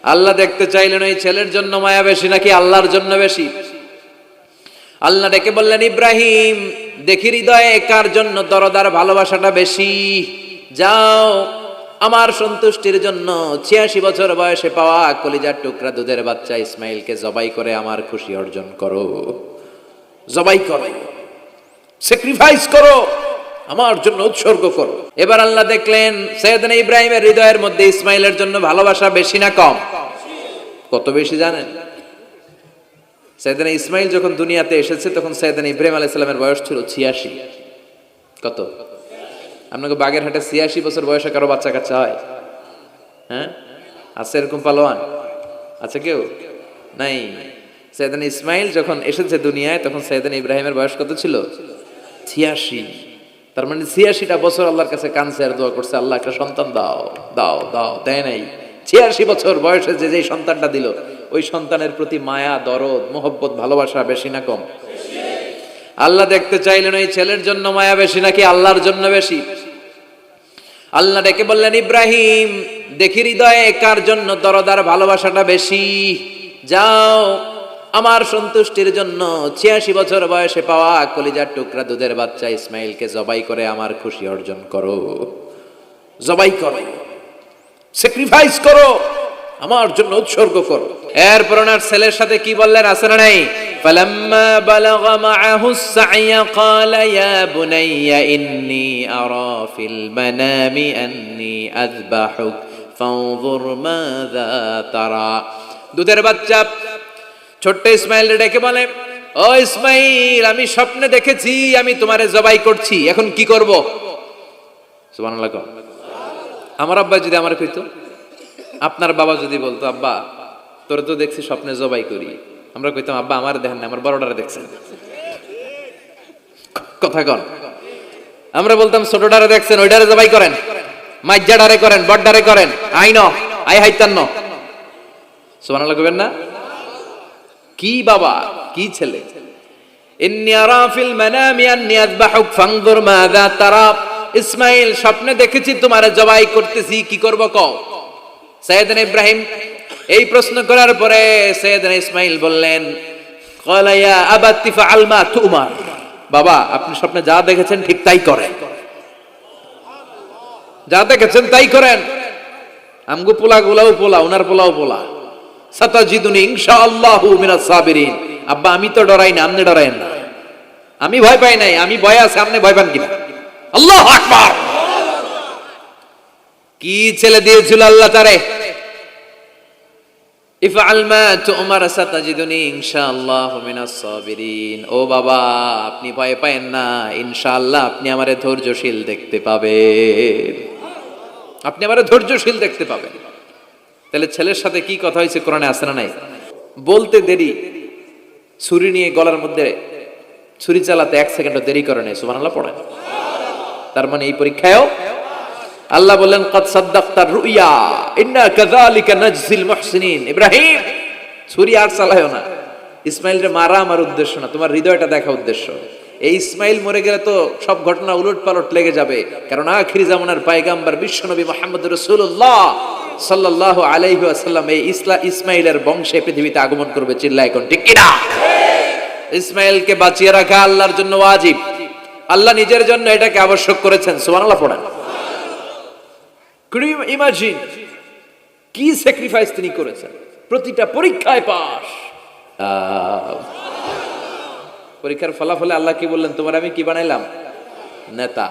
আল্লাহ দেখতে চাইলেন এই ছেলের জন্য মায়া বেশি নাকি আল্লাহর জন্য বেশি। আল্লাহ ডেকে বললেন, ইব্রাহিম দেখি হৃদয়ে কার জন্য দরদার ভালোবাসাটা বেশি। যাও আমার সন্তুষ্টির জন্য ৮৬ বছর বয়সে পাওয়া কলিজার টুকরা দুধের বাচ্চা ইসমাইলকে জবাই করে আমার খুশি অর্জন করো। জবাই করো, স্যাক্রিফাইস করো, আমার জন্য উৎসর্গ করো। এবার আল্লাহ দেখলেন সাইয়েদনা ইব্রাহিমের হৃদয়ের মধ্যে ইসমাইলের জন্য ভালোবাসা বেশি না কম? কত বেশি জানেন? সাইয়েদনা ইসমাইল যখন দুনিয়াতে এসেছে তখন সাইয়েদনা ইব্রাহিম আলাইহিস সালামের বয়স ছিল ৮৬। কত? আপনাকে বাগেরহাটে ৮৬ বছর বয়সে কারো বাচ্চা কাচ্চা হয়? হ্যাঁ, আছে এরকম পালোয়ান? আছে কেউ? নাই। সাইয়েদনা ইসমাইল যখন এসেছে দুনিয়ায় তখন সাইয়েদনা ইব্রাহিমের বয়স কত ছিল? ৮৬। তার মানে ৮৬টা বছর আল্লাহর কাছে কাঁদছে আর দোয়া করছে, আল্লাহ একটা সন্তান দাও দাও দাও, দেয় নাই। ৮৬ বছর বয়সে যে সন্তানটা দিল ওই সন্তানের প্রতি মায়া, দরদ, মোহব্বত, ভালোবাসা বেশি না কম? আল্লাহ দেখতে চাইলেন এই ছেলের জন্য মায়া বেশি নাকি আল্লাহর জন্য বেশি। আল্লাহ ডেকে বললেন, ইব্রাহিম দেখি হৃদয়ে কার জন্য দরদার ভালোবাসাটা বেশি। যাও আমার সন্তুষ্টির জন্য ৮৬ বছর বয়সে পাওয়া কলিজার টুকরা দুধের বাচ্চা ইসমাইলকে জবাই করে আমার খুশি অর্জন করো। জবাই করো, স্যাক্রিফাইস করো, আমার জন্য উৎসর্গ করো। এরপর ওনার ছেলের সাথে কি বললেন আছে না নাই? ফালাম্মা বালাগা মাআহুস সা'য়া ক্বালা ইয়া বুনাইয়া ইন্নী আরা ফিল মানামি আন্নী আযবাহুক ফানজুর মাযা তারা। দুধের বাচ্চা ছোট্ট ইসমাইল ডেকে বলে, ও ইসমাইল আমি স্বপ্নে দেখেছি আমি তোমারে জবাই করছি, এখন কি করব? সুবহানাল্লাহ। আমার আব্বা যদি আমার কইতো, আপনার বাবা যদি বলতো, আব্বা তোরে তো দেখছি স্বপ্নে জবাই করি, আমরা কইতাম আব্বা আমার দেখেন না, আমার বড়টারে দেখছেন। কথা কন। আমরা বলতাম ছোটটারে দেখছেন, ওইটারে জবাই করেন, মাইজ্জাডারে করেন, বড়ডারে করেন, আই ন আই হাইতান্ন। সুবহানাল্লাহ কইবেন না? কি বাবা, কি ছেলে! ইন্নী আরা ফিল মানামি আন্নী আযবাহুক ফানজুর মাযা তারা। ইসমাইল স্বপ্নে দেখেছি তোমারে জবাই করতেছি, কি করব কও? সাইয়েদনা ইব্রাহিম এই প্রশ্ন করার পরে সাইয়েদনা ইসমাইল বললেন, ক্বালা ইয়া আবাতি ফাআল মা তুমার। বাবা আপনি স্বপ্নে যা দেখেছেন ঠিক তাই করেন, যা দেখেছেন তাই করেন। আমগো পোলাগুলাও পোলা, ওনার পোলাও পোলা। সাতাজিদুনি ইনশাআল্লাহু মিনাস সাবিরিন। আব্বা আমি তো ডরাই না, আপনি ডরায়েন না। আমি ভয় পাই নাই, আমি ভয় আছে, আপনি ভয় পান কিনা? আল্লাহু আকবার। কি ছেলে দিয়েছিল আল্লাহ তারে! ইফআল মা তুমার সাতাজিদুনি ইনশাআল্লাহু মিনাস সাবিরিন। ও বাবা আপনি ভয় পায়েন না, ইনশাআল্লাহ আপনি আমারে ধৈর্যশীল দেখতে পাবেন, আপনি আমারে ধৈর্যশীল দেখতে পাবেন। তাহলে ছেলের সাথে কি কথা হয়েছে কোরআনে আছে না নাই? বলতে দেরি, ছুরি নিয়ে গলার মধ্যে ছুরি চালাতে 1 সেকেন্ডও দেরি করে নাই। সুবহানাল্লাহ পড়েন। তার মানে এই পরীক্ষায়ও আল্লাহ বললেন, ক্বাদ সাদ্দাকতার রুইয়া ইন্না কাযালিকা নাজজিল মুহসিনিন। ইব্রাহিম ছুরি আর চালায়ও না। ইসমাইলরে মারা আমার উদ্দেশ্য না, তোমার হৃদয়টা দেখা উদ্দেশ্য। এই ইসমাইল মরে গেলে তো সব ঘটনা উলটপালট লেগে যাবে, কারণ আখিরি জামানার পয়গম্বর বিশ্বনবী মুহাম্মদ রাসূলুল্লাহ সাল্লাল্লাহু আলাইহি ওয়াসাল্লাম এই ইসমাইলের বংশে পৃথিবীতে আগমন করবে। চিল্লায় কোন ঠিক কিনা? ইসমাইলকে বাঁচিয়ে রাখা আল্লাহর জন্য ওয়াজিব, আল্লাহ নিজের জন্য এটাকে আবশ্যক করেছেন। সুবহানাল্লাহ পড়েন। ইমাজিন কি স্যাক্রিফাইস তিনি করেছেন, প্রতিটা পরীক্ষায় পাস। পরীক্ষার ফলাফলে আল্লাহ কি বললেন, তোমার আমি কি বানাইলাম? নেতা।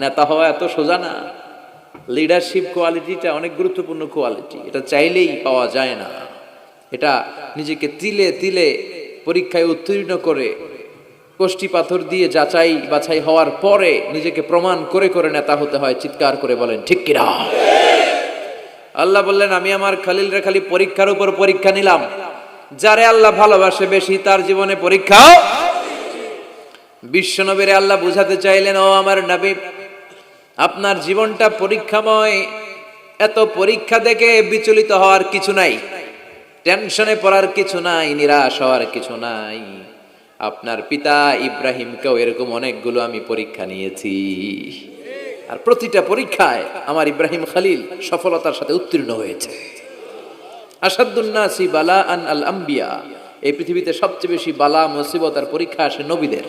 নেতা হওয়া এত সোজা না। লিডারশিপ কোয়ালিটিটা অনেক গুরুত্বপূর্ণ কোয়ালিটি, এটা চাইলেই পাওয়া যায় না। এটা নিজেকে তিলে তিলে পরীক্ষায় উত্তীর্ণ করে কষ্টি পাথর দিয়ে যাচাই বাছাই হওয়ার পরে নিজেকে প্রমাণ করে করে নেতা হতে হয়। চিৎকার করে বলেন ঠিক কিনা? আল্লাহ বললেন, আমি আমার খলিলরে খালি পরীক্ষার উপর পরীক্ষা নিলাম। যারে আল্লাহ ভালোবাসে বেশি তার জীবনে পরীক্ষাও। বিশ্বনবীরে আল্লাহ বুঝাতে চাইলেন, ও আমার নবী আপনার জীবনটা পরীক্ষাময়, এত পরীক্ষা দেখে বিচলিত হওয়ার কিছু নাই, টেনশনে পড়ার কিছু নাই, নিরাশ হওয়ার কিছু নাই। আপনার পিতা ইব্রাহিমকেও এরকম অনেকগুলো আমি পরীক্ষা নিয়েছি, আর প্রতিটা পরীক্ষায় আমার ইব্রাহিম খলিল সফলতার সাথে উত্তীর্ণ হয়েছে। আসাদুন নাসি বালাআন আল আম্বিয়া, এই পৃথিবীতে সবচেয়ে বেশি বালা মুসিবত আর পরীক্ষা আসে নবীদের।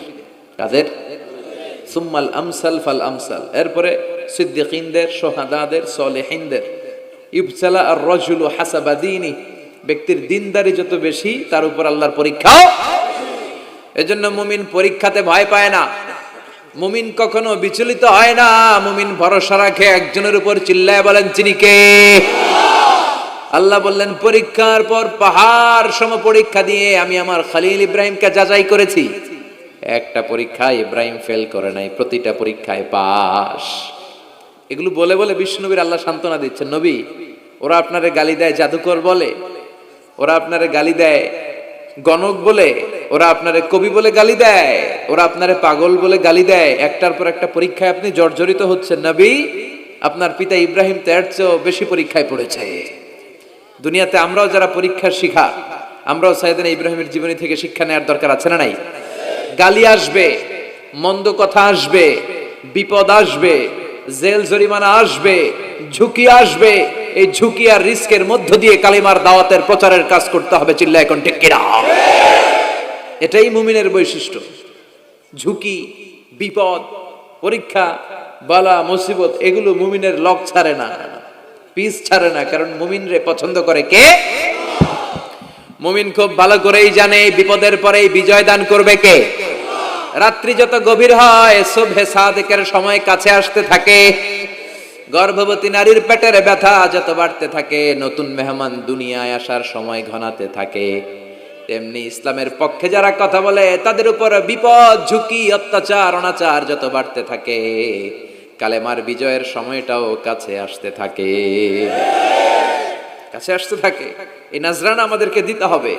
কাদের? সুম্মাল আমসাল ফাল আমসাল, এরপরে সিদ্দিকিনদের, শুহাদাদের, সলিহিনদের। ইবতালা আর রাজুলু হাসাবা দীনি, ব্যক্তির দিনদারি যত বেশি তার উপর আল্লাহর পরীক্ষাও। এজন্য মুমিন পরীক্ষাতে ভয় পায় না, মুমিন কখনো বিচলিত হয় না, মুমিন ভরসা রাখে একজনের উপর। চিল্লায় বলেন যিনি কে? আল্লাহ বললেন পরীক্ষার পর পাহাড় সম পরীক্ষা দিয়ে আমি আমার খলিল ইব্রাহিমকে যাচাই করেছি। একটা পরীক্ষায় ইব্রাহিম ফেল করে নাই, প্রতিটা পরীক্ষায় পাস। এগুলো বলে বলে বিষ্ণুনবীর আল্লাহ সান্ত্বনা দিচ্ছেন, নবী ওরা আপনারে গালি দেয় জাদুকর বলে, ওরা আপনারে গালি দেয় গণক বলে, ওরা আপনারে কবি বলে গালি দেয়, ওরা আপনারে পাগল বলে গালি দেয়, একটার পর একটা পরীক্ষায় আপনি জর্জরিত হচ্ছেন। নবী আপনার পিতা ইব্রাহিম তো এর চেয়েও বেশি পরীক্ষায় পড়েছে। দুনিয়াতে আমরাও যারা পরীক্ষার শিখা, আমরাও সাইয়েদনা ইব্রাহিমের জীবনী থেকে শিক্ষা নেওয়ার দরকার আছে না নাই? গালি আসবে, মন্দ কথা আসবে, বিপদ আসবে, জেল জরিমানা আসবে, ঝুঁকি আসবে। এই ঝুঁকি আর রিস্কের মধ্য দিয়ে কালিমার দাওয়াতের প্রচারের কাজ করতে হবে। চিল্লায় এখন ঠিক কিনা? এটাই মুমিনের বৈশিষ্ট্য। ঝুঁকি, বিপদ, পরীক্ষা, বালা মুসিবত এগুলো মুমিনের লক ছাড়ে না, পিস ছাড়ে না। কারণ মুমিনরে পছন্দ করে কে? মুমিন খুব ভালো করেই জানে বিপদের পরে বিজয় দান করবে কে। রাত্রি যত গভীর হয় সুবহে সাদিকের সময় কাছে আসতে থাকে, গর্ভবতী নারীর পেটের ব্যথা যত বাড়তে থাকে, নতুন মেহমান দুনিয়ায় আসার সময় ঘনাতে থাকে, তেমনি ইসলামের পক্ষে যারা কথা বলে তাদের উপর বিপদ, ঝুঁকি, অত্যাচার, অনাচার যত বাড়তে থাকে, কালেমার বিজয়ের সময়টাও কাছে আসতে থাকে, কাছে আসতে থাকে। এই নাজরানা আমাদেরকে দিতে হবে।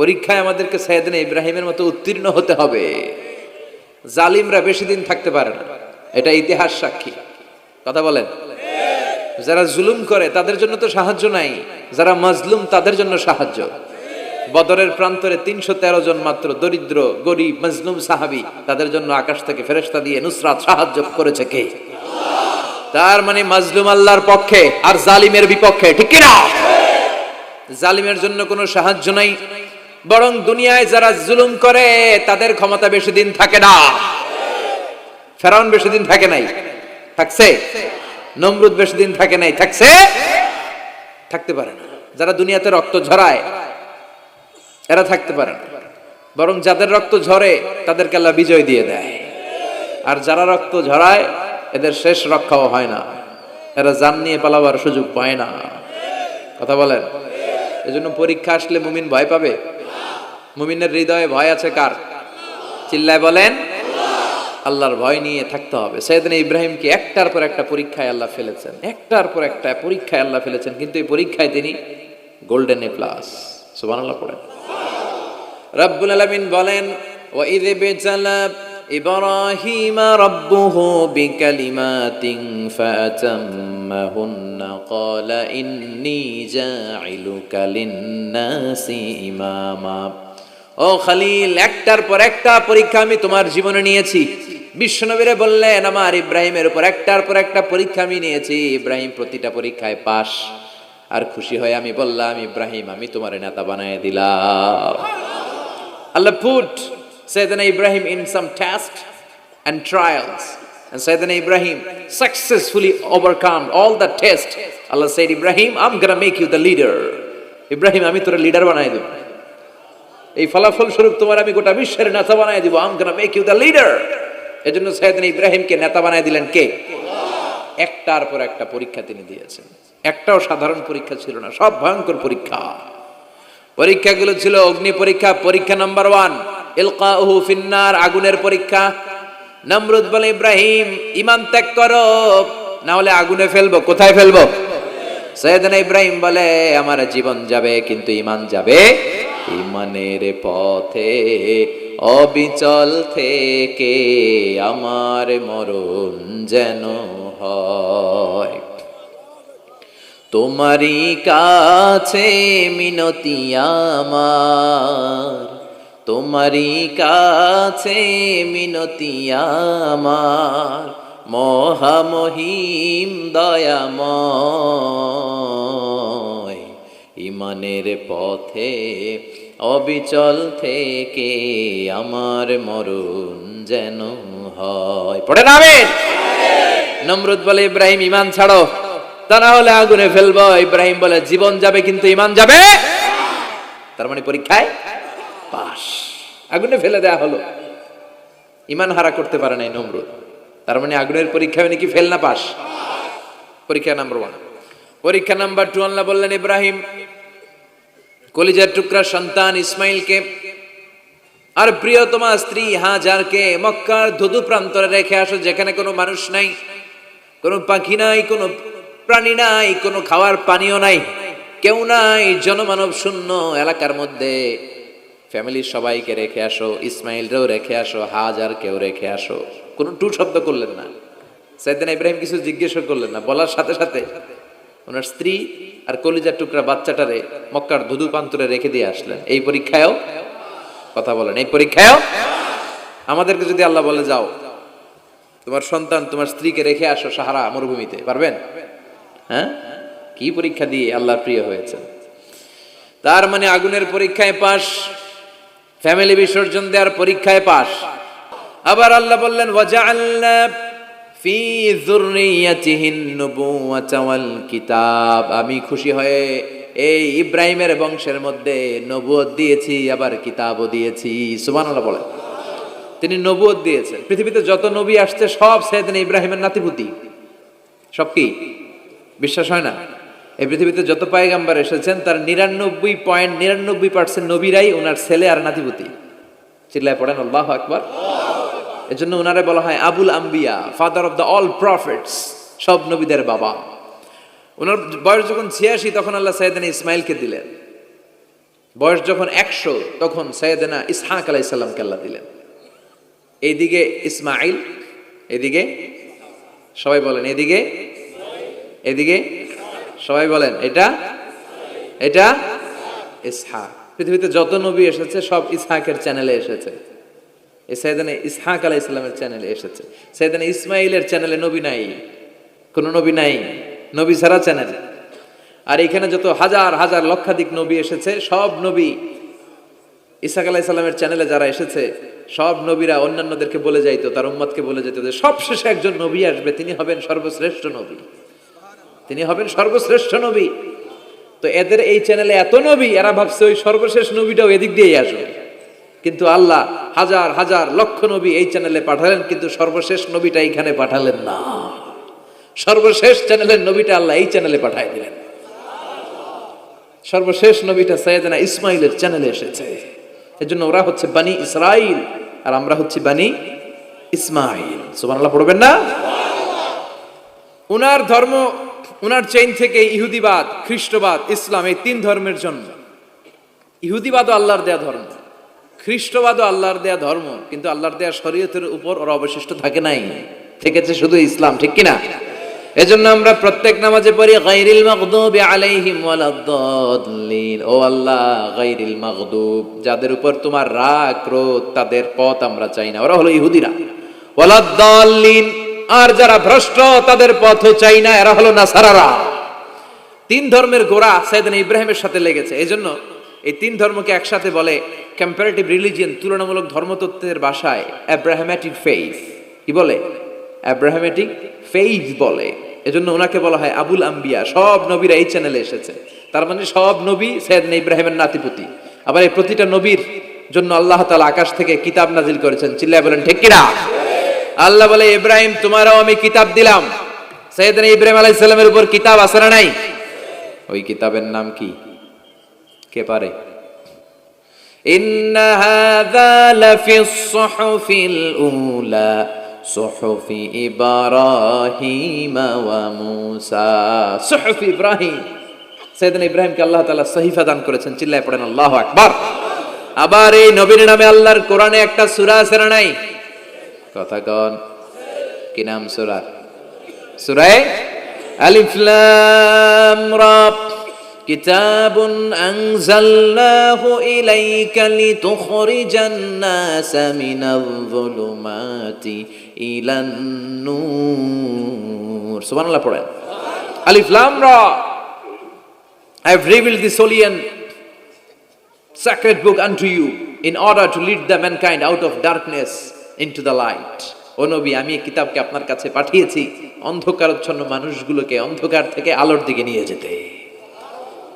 পরীক্ষায় আমাদেরকে সাইয়েদনা ইব্রাহিমের মতো উত্তীর্ণ হতে হবে। জালিমরা বেশি দিন থাকতে পারে না, এটা ইতিহাস সাক্ষী। কথা বলেন। যারা জুলুম করে তাদের জন্য তো সাহায্য নাই, যারা মাজলুম তাদের জন্য সাহায্য। বদরের প্রান্তরে 313 জন মাত্র দরিদ্র, গরিব, মাজলুম সাহাবী, তাদের জন্য আকাশ থেকে ফেরেশতা দিয়ে নুসরাত সাহায্য করেছে কে? তার মানে মাজলুম আল্লাহর পক্ষে আর জালিমের বিপক্ষে, ঠিক কি না? জালিমের জন্য কোনো সাহায্য নাই, বরং দুনিয়ায় যারা জুলুম করে তাদের ক্ষমতা বেশি দিন থাকে না। ফেরাউন বেশি দিন থাকে নাই, থাকছে? নমরুদ বেশি দিন থাকে নাই, থাকছে? থাকতে পারে না। যারা দুনিয়াতে রক্ত ঝরায় এরা থাকতে পারে না, বরং যাদের রক্ত ঝরে তাদেরকে আল্লাহ বিজয় দিয়ে দেয়। আর যারা রক্ত ঝরায় এদের শেষ রক্ষাও হয় না, এরা জান নিয়ে পালাবার সুযোগ পায় না। কথা বলেন। এজন্য পরীক্ষা আসলে মুমিন ভয় পাবে? মুমিনের হৃদয়ে ভয় আছে কার? চিল্লায় বলেন। আল্লাহর ভয় নিয়ে থাকতে হবে। সাইয়েদনা ইব্রাহিমকে একটার পর একটা পরীক্ষায় আল্লাহ ফেলেছেন, একটার পর একটা পরীক্ষায় আল্লাহ ফেলেছেন, কিন্তু এই পরীক্ষায় তিনি গোল্ডেন এ প্লাস। সুবহানাল্লাহ পড়েন। রব্বুল আলামিন বলেন, ওয়া ইয বিতালা ইব্রাহিমা রাব্বুহু বিকালিমাতিন ফাতাম্মাহুন্না ক্বালা ইন্নী জাইলুকা লিন-নাসি ইমামা। ও খলিল, একটার পর একটা পরীক্ষা আমি তোমার জীবনে নিয়েছি। বিশ্বনবীরে বললেন আমার ইব্রাহিমের উপর একটার পর একটা পরীক্ষা আমি নিয়েছি, ইব্রাহিম প্রতিটা পরীক্ষায় পাস। আর খুশি হয়ে আমি বললাম, ইব্রাহিম আমি তোমার নেতা বানায় দিলাম। Allah put Sayyidina Ibrahim in some tests and trials, and Sayyidina Ibrahim successfully overcome all the tests. Allah said, Ibrahim, I'm gonna make you the leader. Ibrahim, আমি তোর লিডার বানাই দেব। এই ফলাফল স্বরূপ তোমার আমি গোটা বিশ্বের নেতা বানাই দিব। I'm gonna make you the leader. এজন্য সাইয়েদনা ইব্রাহিমকে নেতা বানাই দিলেন কে? একটার পর একটা পরীক্ষা তিনি দিয়েছেন। একটাও সাধারণ পরীক্ষা ছিল না, সব ভয়ঙ্কর পরীক্ষা। পরীক্ষাগুলো ছিল অগ্নি পরীক্ষা। পরীক্ষা নাম্বার 1 ইলকাউহু ফিন্নার, আগুনের পরীক্ষা। নমরুদ বলে, ইব্রাহিম ঈমান ত্যাগ করো, না হলে আগুনে ফেলবো। কোথায় ফেলবো? সাইয়েদনা ইব্রাহিম বলে, আমার জীবন যাবে কিন্তু ঈমান যাবে। ঈমানের পথে অবিচল থেকে আমার মরণ যেন হয়। তোমারই কাছে মিনতি আমার, তোমারই কাছে মিনতি আমার, মহামহিম দয়াময়। ইমানের পথে অবিচল থেকে আমার মরণ যেন হয়। পড়েন আমিন। নমরুদ বলে ইব্রাহিম ইমান ছাড়ো, তা না হলে আগুনে ফেলবো। ইব্রাহিম বলে জীবন যাবে কিন্তু ইমান যাবে। তার মানে পরীক্ষায় পাস, আগুনে ফেলে দেয়া হলো, ইমান হারা করতে পারে নাই নমরুদ। তার মানে আগুনের পরীক্ষা মানে কি ফেল না পাস? পরীক্ষা নাম্বার 1। পরীক্ষা নাম্বার 2 আল্লাহ বললেন ইব্রাহিম কলিজার টুকরা সন্তান ইসমাইলকে আর প্রিয়তমা স্ত্রী হাজারকে মক্কার ধুধু প্রান্তরে রেখে আসো, যেখানে কোনো মানুষ নাই, কোনো পাখি নাই, কোনো প্রাণী নাই, কোনো খাওয়ার পানিও নাই, কেউ নাই, জনমানব শূন্য এলাকার মধ্যে ফ্যামিলির সবাইকে রেখে আসো, ইসমাইলরেও রেখে আসো, হাজারকেও রেখে আসো। কোনো টু শব্দ করলেন না। সাইয়েদনা ইব্রাহিম কিছু জিজ্ঞেস করলেন না, বলার সাথে সাথে ওনার স্ত্রী আর কলিজার টুকরা বাচ্চাটারে মক্কার ধুধু প্রান্তরে রেখে দিয়ে আসলেন। এই পরীক্ষায়ও কথা বলেন, এই পরীক্ষায়ও আমাদেরকে যদি আল্লাহ বলে যাও তোমার সন্তান তোমার স্ত্রীকে রেখে আসো সাহারা মরুভূমিতে, পারবেন? হ্যাঁ, কি পরীক্ষা দিয়ে আল্লাহর প্রিয় হয়েছে। তার মানে আগুনের পরীক্ষায় পাস, ফ্যামিলি বিসর্জন দেওয়ার পরীক্ষায় পাস। আবার আল্লাহ বললেন ওয়াজআলনা ফি যুররিয়াতিহিন নুবুওয়াতা ওয়াল কিতাব, আমি খুশি হয়ে এই ইব্রাহিমের বংশের মধ্যে নবুয়ত দিয়েছি, আবার কিতাবও দিয়েছি। সুবহানাল্লাহ বলেন। তিনি নবুয়ত দিয়েছেন। পৃথিবীতে যত নবী আসছে সব সাইয়েদনা ইব্রাহিমের নাতিপুতি। সব কি বিশ্বাস হয় না? এই পৃথিবীতে যত পয়গম্বর এসেছেন তার 99.99% নবীরাই ওনার ছেলে আর নাতিপুতি। চিল্লায় পড়েন আল্লাহু আকবার। এজন্য ওনারে বলা হয় আবুল আম্বিয়া, father of the all prophets, সব নবীদের বাবা। ওনার বয়স যখন 86 তখন আল্লাহ সাইয়েদনা ইসমাইলকে দিলেন। বয়স যখন 100 তখন সাইয়েদনা ইসহাক আলাইহিস সালামকে আল্লাহ দিলেন। এইদিকে ইসমাইল, এদিকে সবাই বলেন এদিকে, এদিকে সবাই বলেন এটা, এটা ইসহাক। পৃথিবীতে যত নবী এসেছে সব ইসহাকের চ্যানেলে এসেছে। এই সাইয়েদনা ইসহাক আলাইহিস সালামের চ্যানেলে এসেছে। সাইয়েদনা ইসমাইলের চ্যানেলে নবী নাই, কোনো নবী নাই, নবী ছাড়া চ্যানেল। আর এখানে যত হাজার হাজার লক্ষাধিক নবী এসেছে সব নবী ইসহাক আলাইহিস সালামের চ্যানেলে যারা এসেছে সব নবীরা অন্যান্যদেরকে বলে যাইতো, তার উম্মতকে বলে যেত যে সবশেষে একজন নবী আসবে, তিনি হবেন সর্বশ্রেষ্ঠ নবী, তিনি হবেন সর্বশ্রেষ্ঠ নবী। তো এদের এই চ্যানেলে এত নবী, এরা ভাবছে ওই সর্বশেষ নবীটাও এদিক দিয়েই আসবে। কিন্তু আল্লাহ হাজার হাজার লক্ষ নবী এই চ্যানেলে পাঠালেন, কিন্তু সর্বশেষ নবীটা এইখানে পাঠালেন না। সর্বশেষ চ্যানেলের নবীটা আল্লাহ এই চ্যানেলে পাঠায় দিলেন। সর্বশেষ নবীটা সাইয়েদনা ইসমাইলের চ্যানেলে এসেছে। এজন্য ওরা হচ্ছে বানি ইসরাইল আর আমরা হচ্ছি বানি ইসমাইল। সুবহানাল্লাহ পড়বেন না? উনার ধর্ম, উনার চেইন থেকে ইহুদিবাদ, খ্রিস্টবাদ, ইসলাম, এই 3 ধর্মের জন্ম। ইহুদিবাদও আল্লাহর দেয়া ধর্ম, খ্রিস্টবাদও আল্লাহর দেয়া ধর্ম, কিন্তু আল্লাহর দেয়া শরীয়তের উপর ওরা অবশিষ্ট থাকে নাই, থেকেছে শুধু ইসলাম, ঠিক কিনা? এজন্য আমরা প্রত্যেক নামাজে পড়ি গায়রিল মাগদুবি আলাইহিম ওয়ালাদ-দাল্লিন। ও আল্লাহ, গায়রিল মাগদুব, যাদের উপর তোমার রাগ ক্রোধ, তাদের পথ আমরা চাই না, ওরা হলো ইহুদিরা। ওয়ালাদ-দাল্লিন, আর যারা ভ্রষ্ট তাদের পথও চাই না, এরা হলো নাসারারা। 3 ধর্মের গোড়া সাইয়েদনা ইব্রাহিমের সাথে লেগেছে। এজন্য এই 3 ধর্মকে একসাথে বলে কম্পারেটিভ রিলিজিয়ন, তুলনামূলক ধর্মতত্ত্বের ভাষায় অ্যাব্রাহামেটিক ফেইথ। কি বলে? অ্যাব্রাহামেটিক ফেইথ বলে। এজন্য ওনাকে বলা হয় আবুল আম্বিয়া। সব নবীরা এই চ্যানেলে এসেছে। তার মানে সব নবী সাইয়েদনা ইব্রাহিমের নাতিপুতি। আবার এই প্রতিটা নবীর জন্য আল্লাহ তাআলা আকাশ থেকে কিতাব নাজিল করেছেন। চিল্লায় বলেন ঠিক কিনা? আল্লাহ বলে ইব্রাহিম তোমারও আমি কিতাব দিলাম। সাইয়েদনা ইব্রাহিম আলাইহিস সালামের উপর কিতাব আছে না নাই? ওই কিতাবের নাম কি? কে পারে? ইন্না হাযা লাফিস সুহুফিল উলা সুহুফি ইব্রাহিম ওয়া মূসা। সুহুফ ইব্রাহিম, সাইয়েদনা ইব্রাহিমকে আল্লাহ তাআলা সহিফা দান করেছেন। চিল্লায় পড়েন আল্লাহু আকবার। আবার এই নবীর নামে আল্লাহর কোরআনে একটা সূরা আছে না নাই? কথা কন, কি নাম সূরা? সূরা আলিফ লাম রা। কিতাবুন আনজালনাহু ইলাইকা লিতুখরিজান নাসা মিনায-যুলুমাতি ইলান নূর। সুবহানাল্লাহ পড়েন। আলিফ লাম রা। I have revealed this holy and sacred book unto you in order to lead the mankind out of darkness into the light. ও নবী, আমি এই কিতাবকে আপনার কাছে পাঠিয়েছি অন্ধকারাচ্ছন্ন মানুষগুলোকে অন্ধকার থেকে আলোর দিকে নিয়ে যেতে।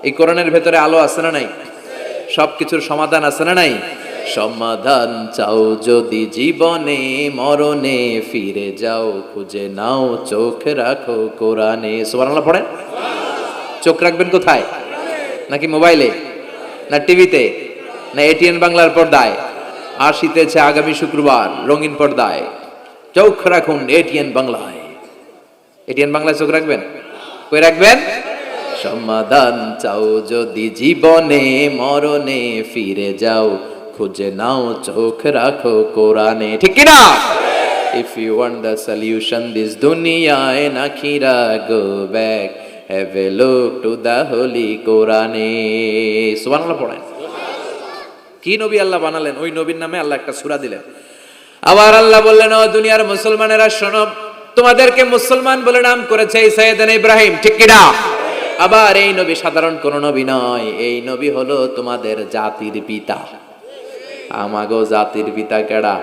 এই কোরআনের ভেতরে আলো আছে না নাই? সবকিছুর সমাধান আছে না নাই? সমাধান চাও যদি জীবনে মরণে, ফিরে যাও খুঁজে নাও চোখ রাখো কোরআনে। সুবহানাল্লাহ পড়েন। চোখ রাখবেন কোথায়? নাকি মোবাইলে, না টিভিতে, না এটিএন বাংলার পর্দায়? আসিতেছে আগামী শুক্রবার রঙিন পর্দায়, চোখ রাখুন এটিএন বাংলায়। এটিএন বাংলায় চোখ রাখবেন? কই রাখবেন? সমাধান চাও যদি জীবনে মরণে, ফিরে যাও খুঁজে নাও চোখ রাখো কোরআনে। ঠিক কি না? If you want the solution this dunya and akhirah, go back, have a look to the holy Quran. সুবহানাল্লাহ পড়েন। কি নবী আল্লাহ বানালেন, ওই নবীর নামে আল্লাহ একটা সূরা দিলেন। আবার আল্লাহ বললেন, ও দুনিয়ার মুসলমানেরা শোনো, তোমাদেরকে মুসলমান বলে নাম করেছে সাইয়েদনা ইব্রাহিম। ঠিক কি না? আবার এই নবী সাধারণ কোন নবী নয়, এই নবী হলো তোমাদের জাতির পিতা। আমাগো জাতির পিতা কেডা?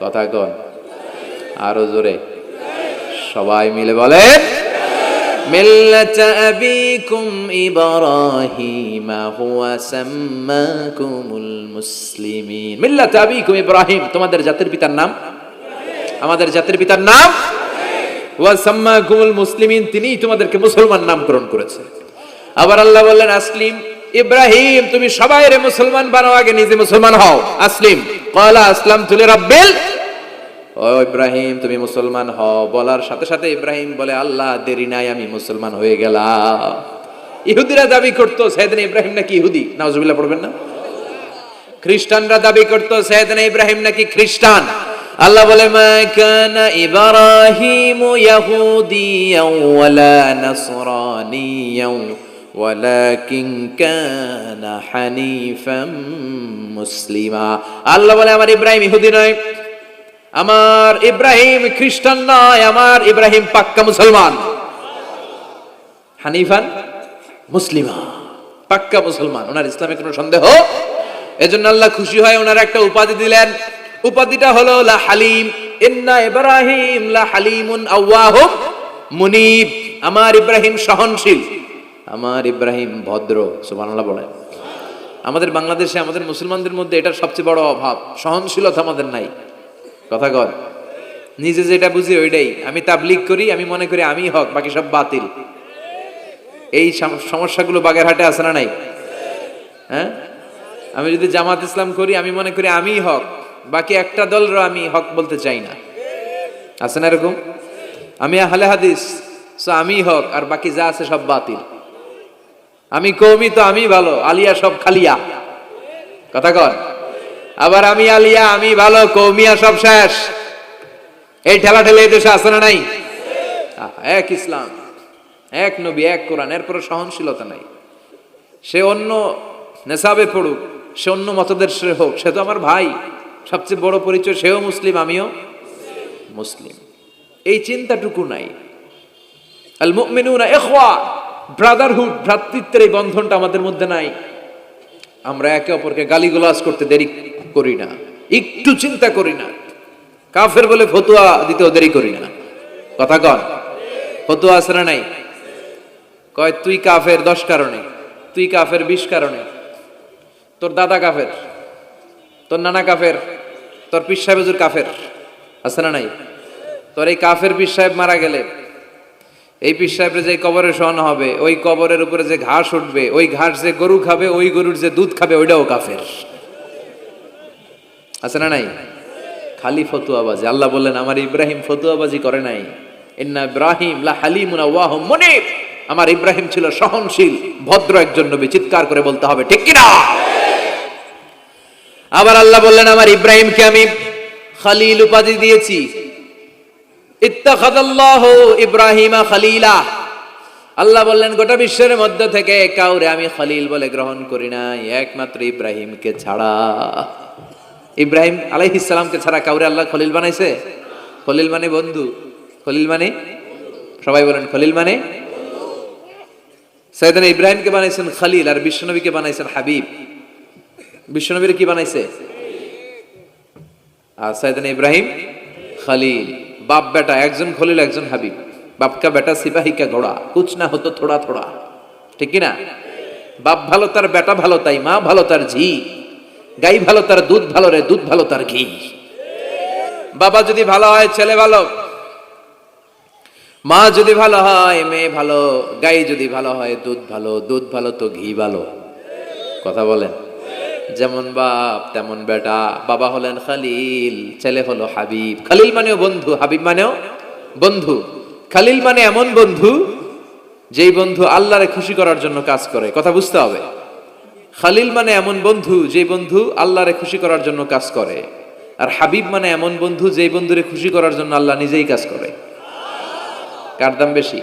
কথা কন আরো জোরে, সবাই মিলে বলেন, মিল্লাত আবিকুম ইব্রাহিম হুয়া সাম্মাকুমুল মুসলিমিন। মিল্লাত আবিকুম ইব্রাহিম, তোমাদের জাতির পিতার নাম, আমাদের জাতির পিতার নাম ওয়া সাম্মাকুমুল মুসলিমিন, তিনিই তোমাদেরকে মুসলমান নামকরণ করেছে। আবার আল্লাহ বললেন, আসলিম ইব্রাহিম, তুমি সবাইরে মুসলমান বানাও, আগে নিজে মুসলমান হও। আসলিম ক্বালা আসলামতু লিরাব্বিল, ও ইব্রাহিম তুমি মুসলমান হও। বলার সাথে সাথে ইব্রাহিম বলে, আল্লাহ দেরি নাই, আমি মুসলমান হয়ে গেলাম। ইহুদিরা দাবি করতো সাইয়েদনা ইব্রাহিম নাকি ইহুদি, নাউজুবিল্লাহ পড়বেন না? খ্রিস্টানরা দাবি করতো সাইয়েদনা ইব্রাহিম নাকি খ্রিস্টান। আল্লাহ বলে, মা কানা ইব্রাহিমু ইয়াহুদিয়ান ওয়ালা নাসরানিয়ান ওয়ালাকিন কানা হানিফাম মুসলিমা। আল্লাহ বলে, আমার ইব্রাহিম ইহুদি নয়, আমার ইব্রাহিম খ্রিস্টান নয়, আমার ইব্রাহিম পাক্কা মুসলমান। হানিফান মুসলিমা, পাক্কা মুসলমান, ওনার ইসলামে কোনো সন্দেহ। এজন্য আল্লাহ খুশি হয়, ওনার একটা উপাধি দিলেন। উপাধিটা হলো লা হালিম। ইন্না ইব্রাহিম লা হালিমুন আওয়াহুম মুনিব, আমার ইব্রাহিম সহনশীল, আমার ইব্রাহিম ভদ্র। সুবহানাল্লাহ বলেন। আমাদের বাংলাদেশে আমাদের মুসলমানদের মধ্যে এটার সবচেয়ে বড় অভাব, সহনশীলতা আমাদের নাই। কথা কর, নিজে যেটা বুঝি ওইটাই। আমি তাবলীগ করি, আমি মনে করি আমি হক, বাকি সব বাতিল। এই সমস্যাগুলো বাগেরহাটে আছে না নাই? হ্যাঁ, আমি যদি জামাত ইসলাম করি, আমি মনে করি আমি হক, বাকি একটা দলরও আমি হক বলতে চাই না। আছে না এরকম? আমি আহলে হাদিস, সো আমি হক, আর বাকি যা আছে সব বাতিল। আমি কওমি, তো আমি ভালো, আলিয়া সব খালিয়া। কথা কর। আবার আমি আলিয়া, আমি ভালো, কওমিয়া সব শেষ। এই ঠেলা ঠেলে এই দেশে আছে না নাই? এক ইসলাম, এক নবী, এক কোরআন, এরপরে সহনশীলতা নাই। সে অন্য নেশাবে পড়ুক, সে অন্য মতদর্শে হোক, সে তো আমার ভাই। সবচেয়ে বড় পরিচয়, সেও মুসলিম, আমিও মুসলিম। এই চিন্তাটুকু নাই। আল মুমিনুনা ইখওয়া, ব্রাদারহুড, ভ্রাতৃত্বের এই বন্ধনটা আমাদের মধ্যে নাই। আমরা একে অপরকে গালিগালাজ করতে দেরি করি না, একটু চিন্তা করি না। কাফের বলে ফতোয়া দিতেও দেরি করি না। কথা কন, ফতোয়া আছে না নাই? কয় তুই কাফের 10 কারণে, তুই কাফের 20 কারণে, তোর দাদা কাফের, তোর নানা কাফের, তোর পীর সাহেব হুজুর কাফের। আছে না নাই? তোর এই কাফের পীর সাহেব মারা গেলে, এই পীর সাহেবের যে কবরে শোয়ানো হবে, ওই কবরের উপরে যে ঘাস উঠবে, ওই ঘাস যে গরু খাবে, ওই গরুর যে দুধ খাবে, ওইটাও কাফের। আছে না নাই? খালি ফতুয়াবাজি। আল্লাহ বললেন, আমার ইব্রাহিম ফতুয়াবাজি করে নাই। ইন্না ইব্রাহিম লা হালিমুন আওয়াহুম মুনিব, আমার ইব্রাহিম ছিল সহনশীল, ভদ্র একজন নবী। চিৎকার করে বলতে হবে, ঠিক কি না? আবার আল্লাহ বললেন, আমার ইব্রাহিমকে আমি খলিল উপাধি দিয়েছি। ইত্তাখাযাল্লাহু ইব্রাহিমা খলিলা। আল্লাহ বললেন, গোটা বিশ্বের মধ্য থেকে কাউরে আমি খলিল বলে গ্রহণ করি নাই, একমাত্র ইব্রাহিমকে ছাড়া। ইব্রাহিম আলাইহিস সালামকে ছাড়া কাউরে আল্লাহ খলিল বানাইছে? খলিল মানে বন্ধু, খলিল মানে, সবাই বলেন খলিল মানে। সাইয়েদনা ইব্রাহিমকে বানাইছেন খলিল, আর বিশ্বনবীকে বানাইছেন হাবিব। বিশ্বনবীর কি বানাইছে? আর সাইয়েদনা ইব্রাহিম খলিল, বাপ বেটা, একজন খলিল একজন হাবিব। বাপ কা বেটা সিপাহি কা ঘোড়া, কুছ না হতো থোড়া থোড়া, ঠিক কি না? বাপ ভালো তার বেটা ভালো, তাই মা ভালো তার ঝি, গাই ভালো তার দুধ ভালো রে, দুধ ভালো তার ঘি। বাবা যদি ভালো হয় ছেলে ভালো, মা যদি ভালো হয় মেয়ে ভালো, গাই যদি ভালো হয় দুধ ভালো, দুধ ভালো তো ঘি ভালো। কথা বলেন। যেমন বাপ তেমন বেটা। বাবা হলেন খালিল, ছেলে হলো হাবিব। খালিল মানেও বন্ধু, হাবিব মানেও বন্ধু। খালিল মানে এমন বন্ধু যেই বন্ধু আল্লাহরে খুশি করার জন্য কাজ করে। কথা বুঝতে হবে। খালিল মানে এমন বন্ধু যেই বন্ধু আল্লাহরে খুশি করার জন্য কাজ করে। আর হাবিব মানে এমন বন্ধু যেই বন্ধুরে খুশি করার জন্য আল্লাহ নিজেই কাজ করে। কার দাম বেশি?